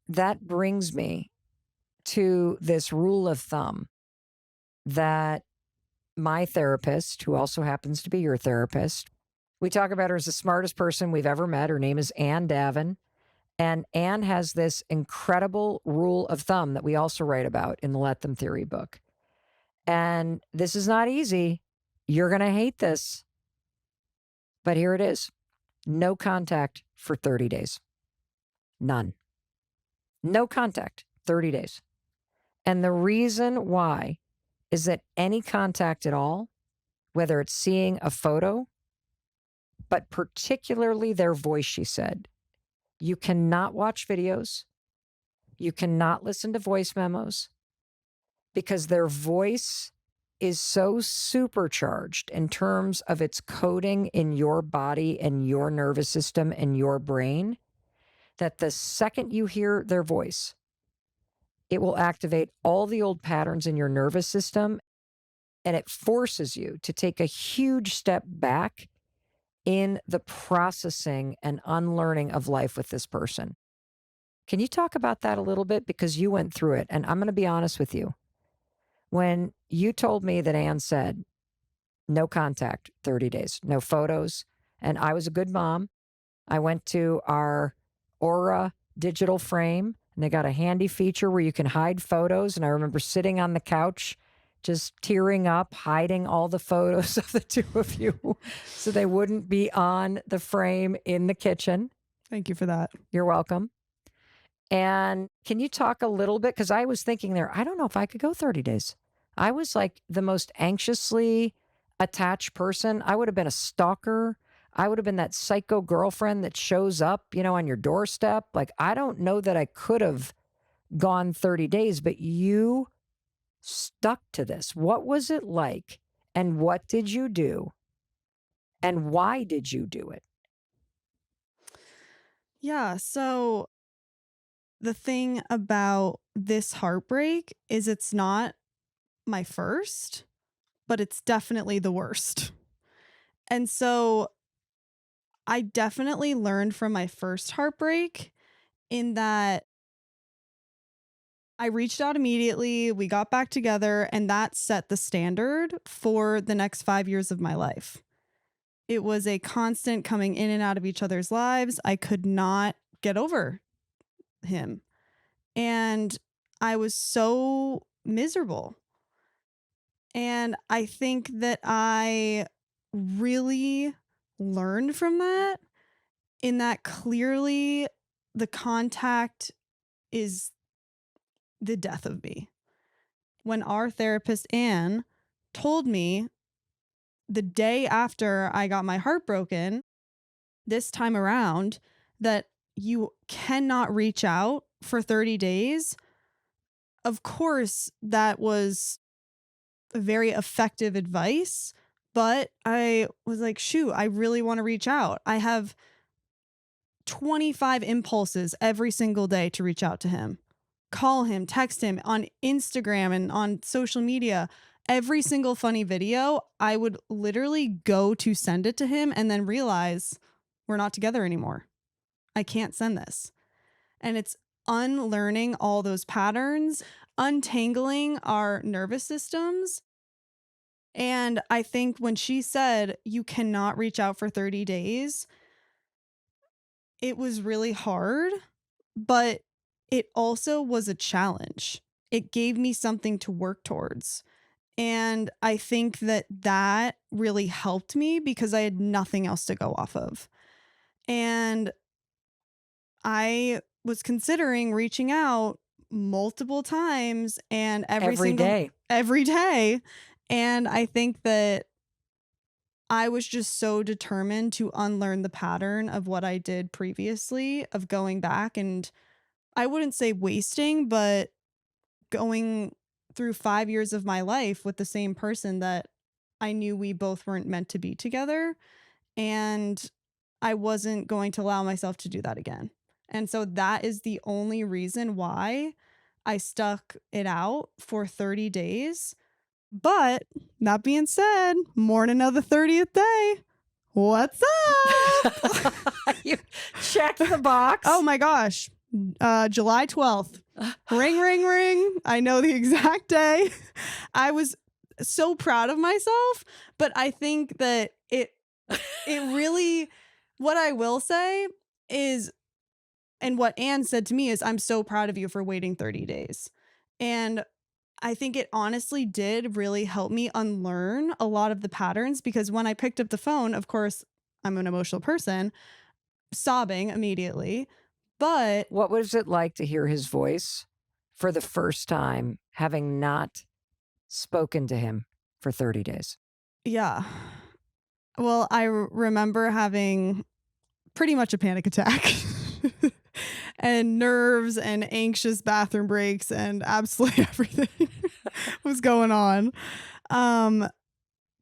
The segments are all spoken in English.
that brings me to this rule of thumb that my therapist, who also happens to be your therapist, we talk about her as the smartest person we've ever met. Her name is Ann Davin. And Ann has this incredible rule of thumb that we also write about in the Let Them Theory book. And this is not easy. You're going to hate this. But here it is. No contact for 30 days. None. No contact, 30 days. And the reason why is that any contact at all, whether it's seeing a photo, but particularly their voice, she said, you cannot watch videos. You cannot listen to voice memos because their voice is so supercharged in terms of its coding in your body and your nervous system and your brain that the second you hear their voice, it will activate all the old patterns in your nervous system, and it forces you to take a huge step back in the processing and unlearning of life with this person. Can you talk about that a little bit? Because you went through it, and I'm going to be honest with you. When you told me that Ann said, no contact, 30 days, no photos, and I was a good mom, I went to our Aura digital frame, and they got a handy feature where you can hide photos. And I remember sitting on the couch, just tearing up, hiding all the photos of the two of you so they wouldn't be on the frame in the kitchen. Thank you for that. You're welcome. And can you talk a little bit? Because I was thinking there, I don't know if I could go 30 days. I was like the most anxiously attached person. I would have been a stalker. I would have been that psycho girlfriend that shows up, on your doorstep. Like, I don't know that I could have gone 30 days, but you stuck to this. What was it like? And what did you do? And why did you do it? Yeah. So the thing about this heartbreak is it's not my first, but it's definitely the worst. And so I definitely learned from my first heartbreak in that I reached out immediately, we got back together, and that set the standard for the next 5 years of my life. It was a constant coming in and out of each other's lives. I could not get over him. And I was so miserable. And I think that I really learned from that, in that clearly the contact is the death of me. When our therapist, Anne, told me the day after I got my heart broken, this time around, that you cannot reach out for 30 days, of course, that was very effective advice. But I was like, shoot, I really want to reach out. I have 25 impulses every single day to reach out to him. Call him, text him on Instagram and on social media. Every single funny video, I would literally go to send it to him and then realize we're not together anymore. I can't send this. And it's unlearning all those patterns, untangling our nervous systems. And I think when she said you cannot reach out for 30 days, it was really hard, but it also was a challenge. It gave me something to work towards. And I think that that really helped me because I had nothing else to go off of. And I was considering reaching out multiple times and every day. And I think that I was just so determined to unlearn the pattern of what I did previously, of going back and I wouldn't say wasting, but going through 5 years of my life with the same person that I knew we both weren't meant to be together. And I wasn't going to allow myself to do that again. And so that is the only reason why I stuck it out for 30 days. But that being said, morning of the 30th day, what's up? You checked the box. Oh my gosh. July 12th. Ring, ring, ring. I know the exact day. I was so proud of myself, but I think that it really, what I will say is, and what Anne said to me is, I'm so proud of you for waiting 30 days. And I think it honestly did really help me unlearn a lot of the patterns, because when I picked up the phone, of course, I'm an emotional person, sobbing immediately. But What was it like to hear his voice for the first time, having not spoken to him for 30 days? yeah, well, I remember having pretty much a panic attack and nerves and anxious bathroom breaks and absolutely everything was going on. Um,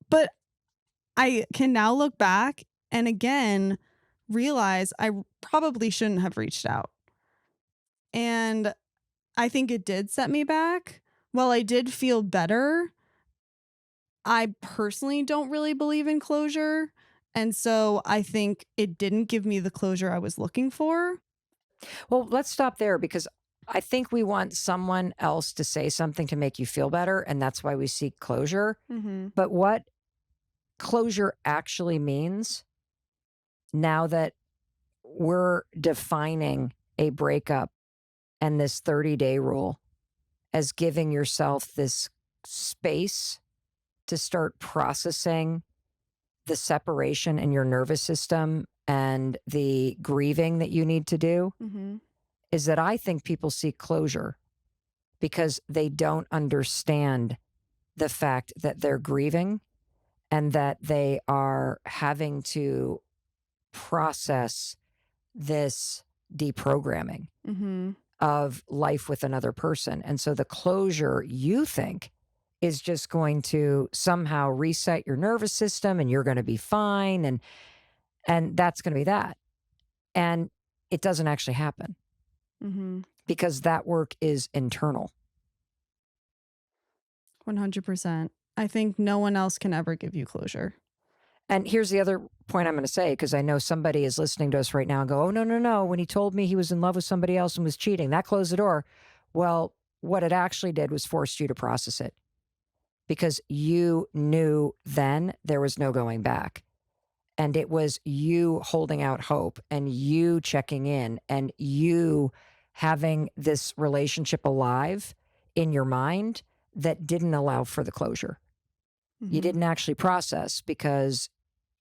but I can now look back and again realize I probably shouldn't have reached out. And I think it did set me back. While I did feel better, I personally don't really believe in closure. And so I think it didn't give me the closure I was looking for. Well, let's stop there because I think we want someone else to say something to make you feel better. And that's why we seek closure. Mhm. But what closure actually means, now that we're defining a breakup and this 30-day rule as giving yourself this space to start processing the separation in your nervous system and the grieving that you need to do, Mhm. is that I think people seek closure because they don't understand the fact that they're grieving and that they are having to process this deprogramming Mhm. of life with another person. And so the closure you think is just going to somehow reset your nervous system and you're going to be fine and that's going to be that. And it doesn't actually happen Mhm. because that work is internal. 100%. I think no one else can ever give you closure. And here's the other point I'm going to say, because I know somebody is listening to us right now and go, oh, no, no, no. When he told me he was in love with somebody else and was cheating, that closed the door. Well, what it actually did was forced you to process it because you knew then there was no going back. And it was you holding out hope and you checking in and you having this relationship alive in your mind that didn't allow for the closure. You Mhm. didn't actually process because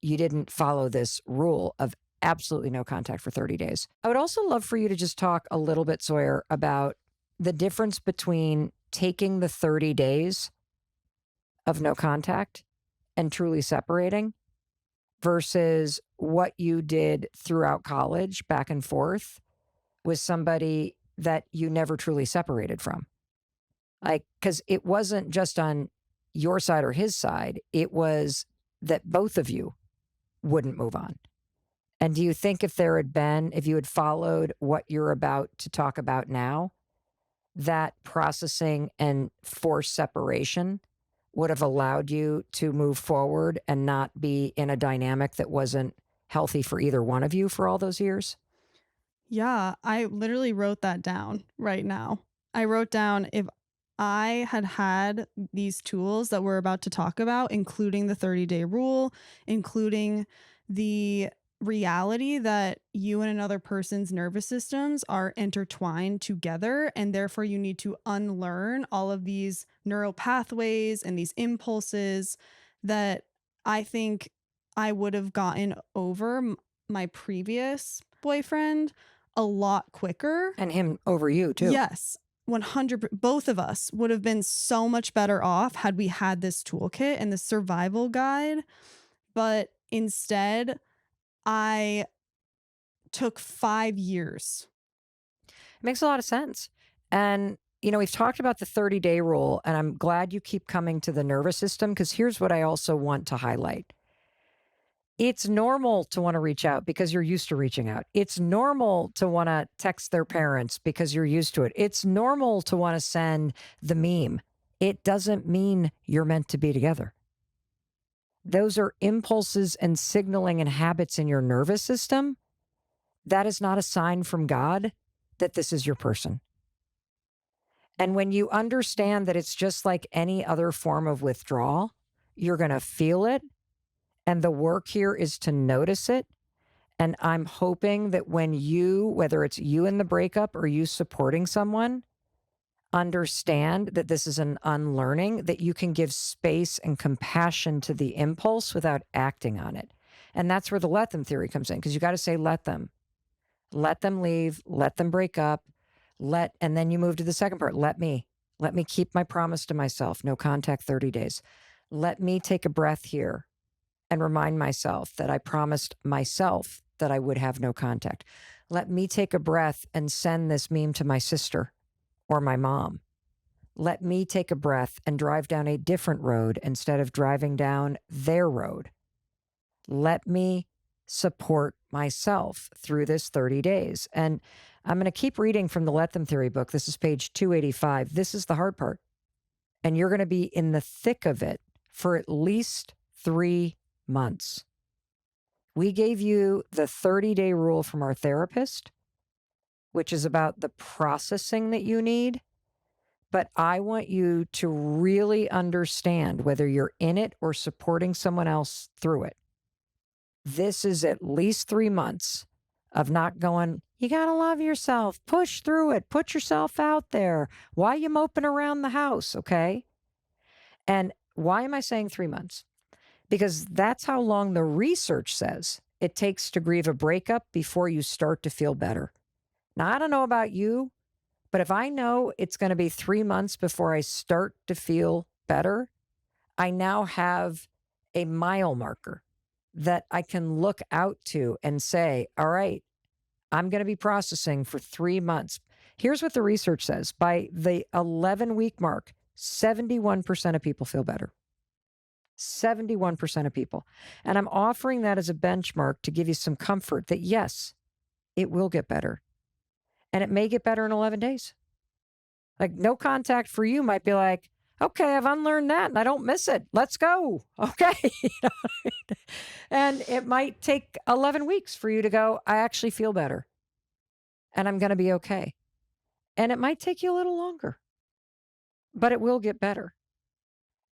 you didn't follow this rule of absolutely no contact for 30 days. I would also love for you to just talk a little bit, Sawyer, about the difference between taking the 30 days of no contact and truly separating versus what you did throughout college back and forth with somebody that you never truly separated from. Like, because it wasn't just on your side or his side, it was that both of you wouldn't move on. And do you think if you had followed what you're about to talk about now, that processing and forced separation would have allowed you to move forward and not be in a dynamic that wasn't healthy for either one of you for all those years? Yeah, I literally wrote that down right now. I wrote down, if I had had these tools that we're about to talk about, including the 30-day rule, including the reality that you and another person's nervous systems are intertwined together, and therefore you need to unlearn all of these neural pathways and these impulses, that I think I would have gotten over my previous boyfriend a lot quicker. And him over you too. Yes, 100. Both of us would have been so much better off had we had this toolkit and this survival guide. But instead, I took 5 years. It makes a lot of sense. And, we've talked about the 30-day rule, and I'm glad you keep coming to the nervous system because here's what I also want to highlight. It's normal to want to reach out because you're used to reaching out. It's normal to want to text their parents because you're used to it. It's normal to want to send the meme. It doesn't mean you're meant to be together. Those are impulses and signaling and habits in your nervous system. That is not a sign from God that this is your person. And when you understand that it's just like any other form of withdrawal, you're going to feel it. And the work here is to notice it. And I'm hoping that when you, whether it's you in the breakup or you supporting someone, understand that this is an unlearning, that you can give space and compassion to the impulse without acting on it. And that's where the let them theory comes in, because you got to say, let them leave, let them break up, and then you move to the second part. Let me keep my promise to myself. No contact 30 days. Let me take a breath here and remind myself that I promised myself that I would have no contact. Let me take a breath and send this meme to my sister or my mom. Let me take a breath and drive down a different road instead of driving down their road. Let me support myself through this 30 days. And I'm going to keep reading from the Let Them Theory book. This is page 285. This is the hard part. And you're going to be in the thick of it for at least 3 months. We gave you the 30-day rule from our therapist, which is about the processing that you need. But I want you to really understand, whether you're in it or supporting someone else through it, this is at least 3 months of not going, you got to love yourself, push through it, put yourself out there. Why are you moping around the house? Okay. And why am I saying 3 months? Because that's how long the research says it takes to grieve a breakup before you start to feel better. Now, I don't know about you, but if I know it's going to be 3 months before I start to feel better, I now have a mile marker that I can look out to and say, all right, I'm going to be processing for 3 months. Here's what the research says. By the 11-week mark, 71% of people feel better. 71% of people. And I'm offering that as a benchmark to give you some comfort that, yes, it will get better. And it may get better in 11 days. Like, no contact for you might be like, okay, I've unlearned that and I don't miss it. Let's go. Okay. And it might take 11 weeks for you to go, I actually feel better and I'm going to be okay. And it might take you a little longer, but it will get better.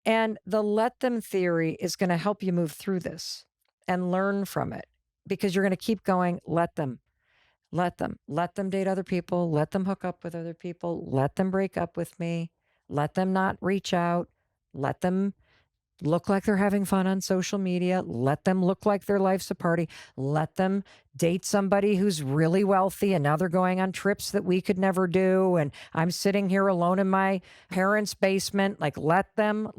And the let them theory is going to help you move through this and learn from it, because you're going to keep going, let them date other people, let them hook up with other people, let them break up with me, let them not reach out, let them look like they're having fun on social media, let them look like their life's a party, let them date somebody who's really wealthy and now they're going on trips that we could never do, and I'm sitting here alone in my parents' basement. Like, let them.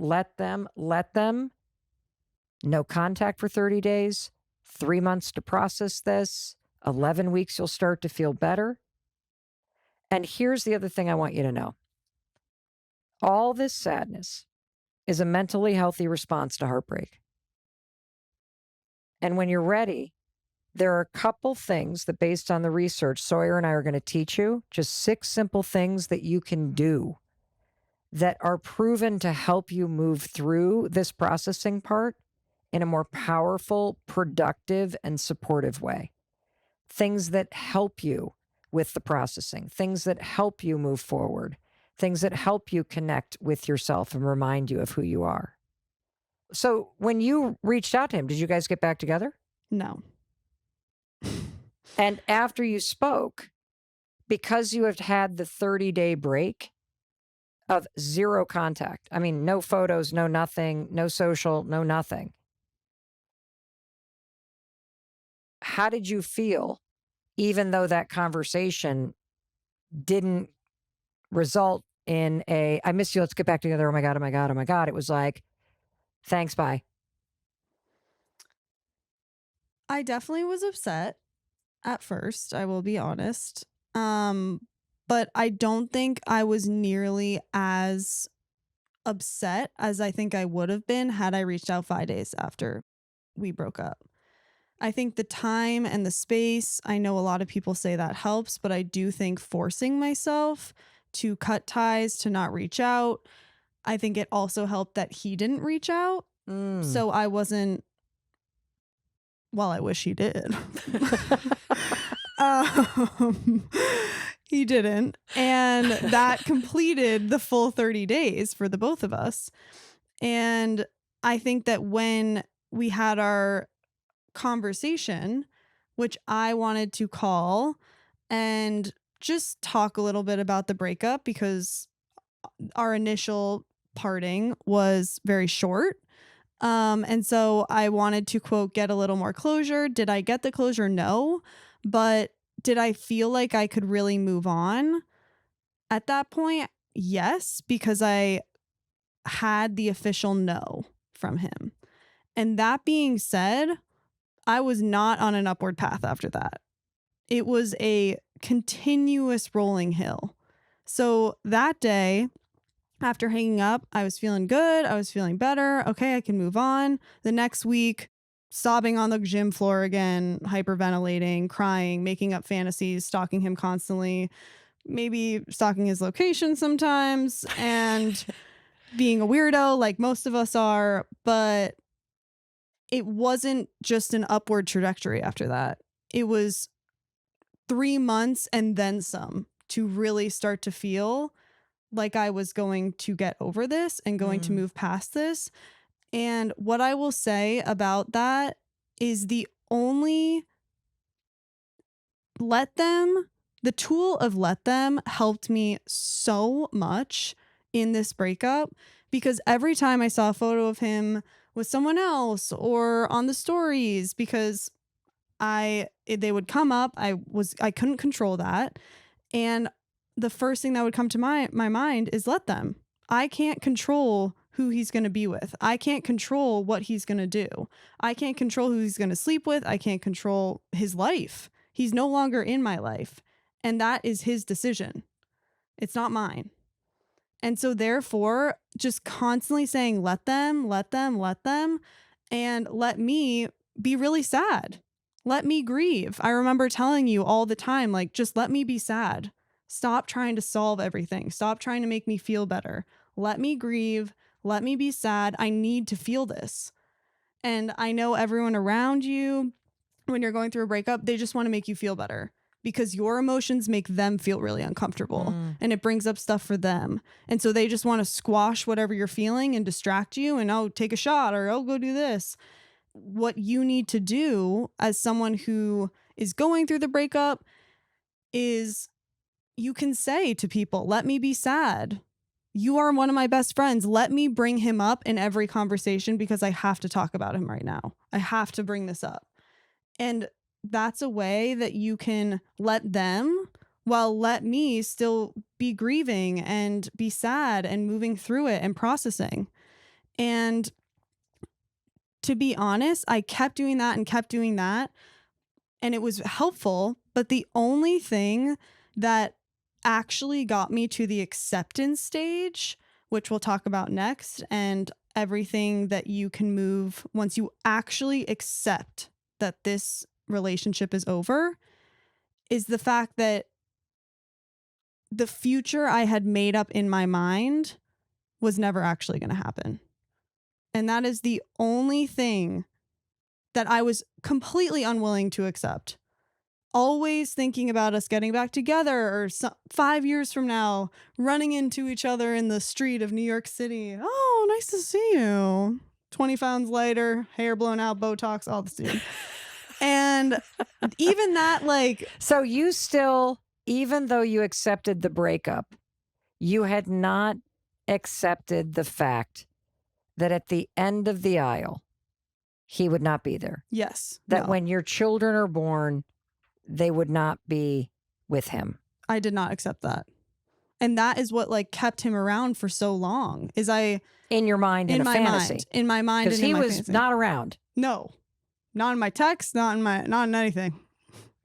No contact for 30 days, 3 months to process this, 11 weeks you'll start to feel better. And here's the other thing I want you to know. All this sadness is a mentally healthy response to heartbreak. And when you're ready, there are a couple things that, based on the research, Sawyer and I are going to teach you, just 6 simple things that you can do that are proven to help you move through this processing part in a more powerful, productive, and supportive way. Things that help you with the processing, things that help you move forward, things that help you connect with yourself and remind you of who you are. So when you reached out to him, did you guys get back together? No. And after you spoke, because you have had the 30-day break of 0 contact, I mean, no photos, no nothing, no social, no nothing. How did you feel, even though that conversation didn't result in a, I miss you, let's get back together, oh my God, oh my God, oh my God. It was like, thanks, bye. I definitely was upset at first, I will be honest. But I don't think I was nearly as upset as I think I would have been had I reached out 5 days after we broke up. I think the time and the space, I know a lot of people say that helps, but I do think forcing myself to cut ties, to not reach out, I think it also helped that he didn't reach out. So I wasn't, well, I wish he did. um, He didn't. And that completed the full 30 days for the both of us. And I think that when we had our conversation, which I wanted to call and just talk a little bit about the breakup because our initial parting was very short. And so I wanted to quote, get a little more closure. Did I get the closure? No. But did I feel like I could really move on at that point? Yes, because I had the official no from him. And that being said, I was not on an upward path after that. It was a continuous rolling hill. So that day, after hanging up, I was feeling good. I was feeling better. Okay, I can move on. The next week, sobbing on the gym floor again, hyperventilating, crying, making up fantasies, stalking him constantly, maybe stalking his location sometimes, and being a weirdo like most of us are. But it wasn't just an upward trajectory after that. It was 3 months and then some to really start to feel like I was going to get over this and going to move past this. And what I will say about that is the tool of let them helped me so much in this breakup, because every time I saw a photo of him with someone else or on the stories, because they would come up, I couldn't control that. And the first thing that would come to my mind is let them. I can't control who he's going to be with. I can't control what he's going to do. I can't control who he's going to sleep with. I can't control his life. He's no longer in my life. And that is his decision. It's not mine. And so therefore, just constantly saying, let them, let them, let them, and let me be really sad. Let me grieve. I remember telling you all the time, like, just let me be sad. Stop trying to solve everything. Stop trying to make me feel better. Let me grieve. Let me be sad. I need to feel this. And I know everyone around you, when you're going through a breakup, they just want to make you feel better because your emotions make them feel really uncomfortable and it brings up stuff for them. And so they just want to squash whatever you're feeling and distract you and, oh, take a shot or, oh, go do this. What you need to do as someone who is going through the breakup is you can say to people, let me be sad. You are one of my best friends. Let me bring him up in every conversation because I have to talk about him right now. I have to bring this up. And that's a way that you can let them, while let me still be grieving and be sad and moving through it and processing. And to be honest, I kept doing that and kept doing that. And it was helpful. But the only thing that actually got me to the acceptance stage, which we'll talk about next, and everything that you can move once you actually accept that this relationship is over, is the fact that the future I had made up in my mind was never actually going to happen. And that is the only thing that I was completely unwilling to accept. Always thinking about us getting back together or 5 years from now, running into each other in the street of New York City. Oh, nice to see you. 20 pounds later, hair blown out, Botox, all the stuff. And even that, like... So you still, even though you accepted the breakup, you had not accepted the fact that at the end of the aisle, he would not be there. Yes. That no. when your children are born, they would not be with him. I did not accept that. And that is what like kept him around for so long. In your mind, in a fantasy. Mind, in my mind, because he was fantasy. Not around. No, not in my text, not in anything.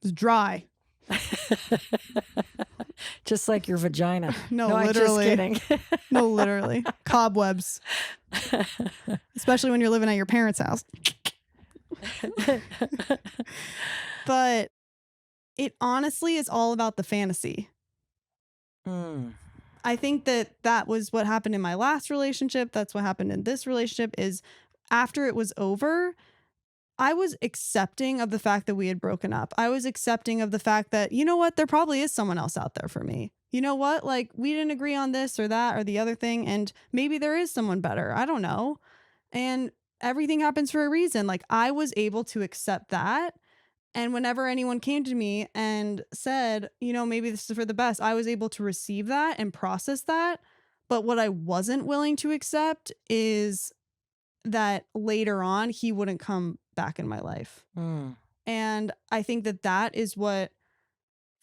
It's dry. Just like your vagina. No, literally. I'm just kidding. No, literally. Cobwebs. Especially when you're living at your parents' house. But it honestly is all about the fantasy. I think that was what happened in my last relationship. That's what happened in this relationship is after it was over, I was accepting of the fact that we had broken up. I was accepting of the fact that, you know what, there probably is someone else out there for me. You know what? Like, we didn't agree on this or that or the other thing, and maybe there is someone better. I don't know. And everything happens for a reason. Like, I was able to accept that. And whenever anyone came to me and said, you know, maybe this is for the best, I was able to receive that and process that. But what I wasn't willing to accept is that later on he wouldn't come back in my life. Mm, And I think that that is what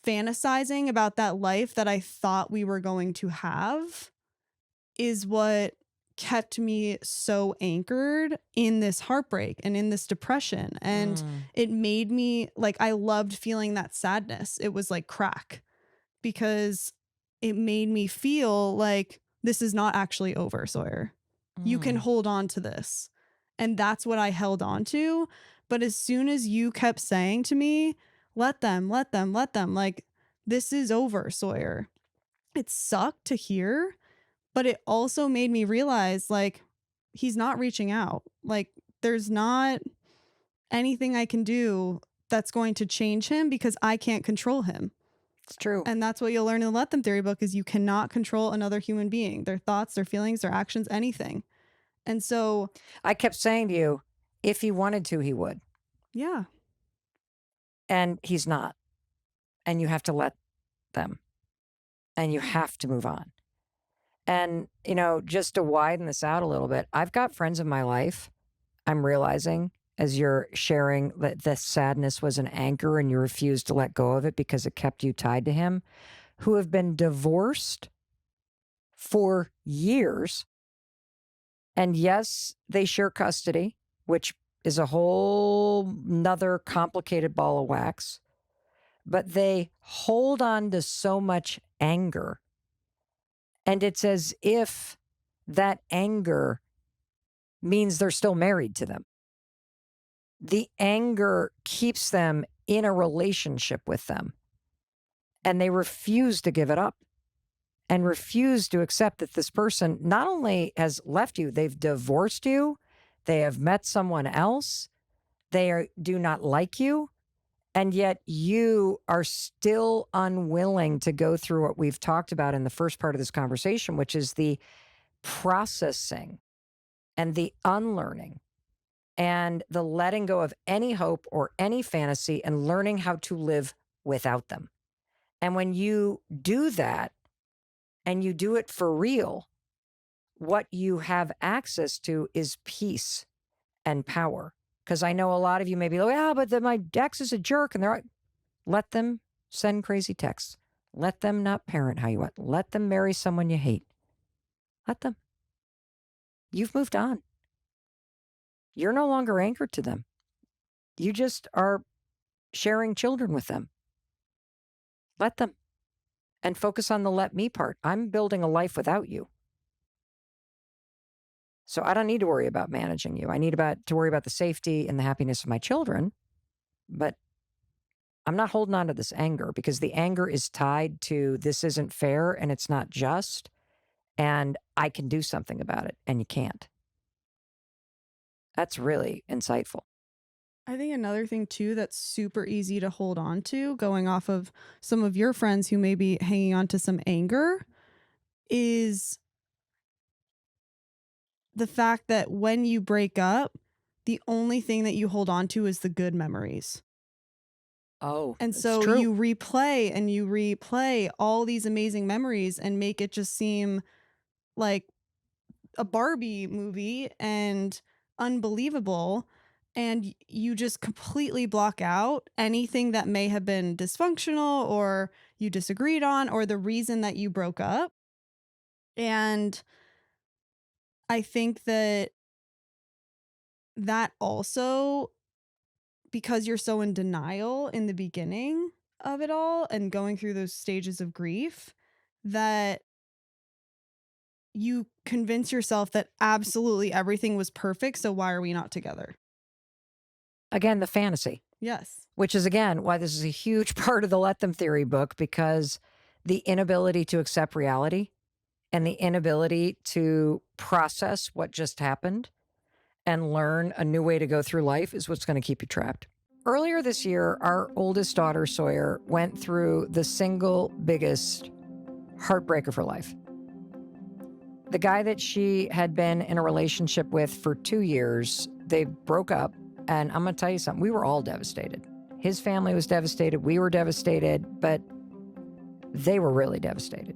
fantasizing about that life that I thought we were going to have is what kept me so anchored in this heartbreak and in this depression. And mm, it made me like, I loved feeling that sadness. It was like crack because it made me feel like this is not actually over, Sawyer. You can mm. hold on to this. And that's what I held on to. But as soon as you kept saying to me, let them, let them, let them, like, this is over, Sawyer. It sucked to hear, but it also made me realize, like, he's not reaching out. Like, there's not anything I can do that's going to change him because I can't control him. It's true. And that's what you'll learn in the Let Them Theory book is you cannot control another human being, their thoughts, their feelings, their actions, anything. And so, I kept saying to you, if he wanted to, he would. yeah, And he's not. And you have to let them. And you have to move on. And, just to widen this out a little bit, I've got friends in my life, I'm realizing as you're sharing that the sadness was an anchor and you refused to let go of it because it kept you tied to him, who have been divorced for years. And yes, they share custody, which is a whole nother complicated ball of wax, but they hold on to so much anger. And it's as if that anger means they're still married to them. The anger keeps them in a relationship with them, and they refuse to give it up and refuse to accept that this person not only has left you, they've divorced you, they have met someone else, do not like you, and yet you are still unwilling to go through what we've talked about in the first part of this conversation, which is the processing and the unlearning and the letting go of any hope or any fantasy and learning how to live without them. And when you do that and you do it for real, what you have access to is peace and power. Because I know a lot of you may be like, yeah, but my ex is a jerk. And they're like, let them send crazy texts. Let them not parent how you want. Let them marry someone you hate. Let them. You've moved on. You're no longer anchored to them. You just are sharing children with them. Let them. And focus on the let me part. I'm building a life without you. So I don't need to worry about managing you. I need to worry about the safety and the happiness of my children. But I'm not holding on to this anger because the anger is tied to this isn't fair and it's not just. And I can do something about it. And you can't. That's really insightful. I think another thing too that's super easy to hold on to, going off of some of your friends who may be hanging on to some anger, is the fact that when you break up, the only thing that you hold on to is the good memories. Oh, And it's so true. you replay and you replay all these amazing memories and make it just seem like a Barbie movie and unbelievable. And you just completely block out anything that may have been dysfunctional or you disagreed on or the reason that you broke up. And I think that that also, because you're so in denial in the beginning of it all and going through those stages of grief, that you convince yourself that absolutely everything was perfect. So why are we not together? Again, the fantasy, Yes. which is again why this is a huge part of the Let Them Theory book, because the inability to accept reality and the inability to process what just happened and learn a new way to go through life is what's going to keep you trapped. Earlier this year, our oldest daughter, Sawyer, went through the single biggest heartbreak of her life. The guy that she had been in a relationship with for 2 years, they broke up. And I'm going to tell you something, we were all devastated. His family was devastated. We were devastated, but they were really devastated.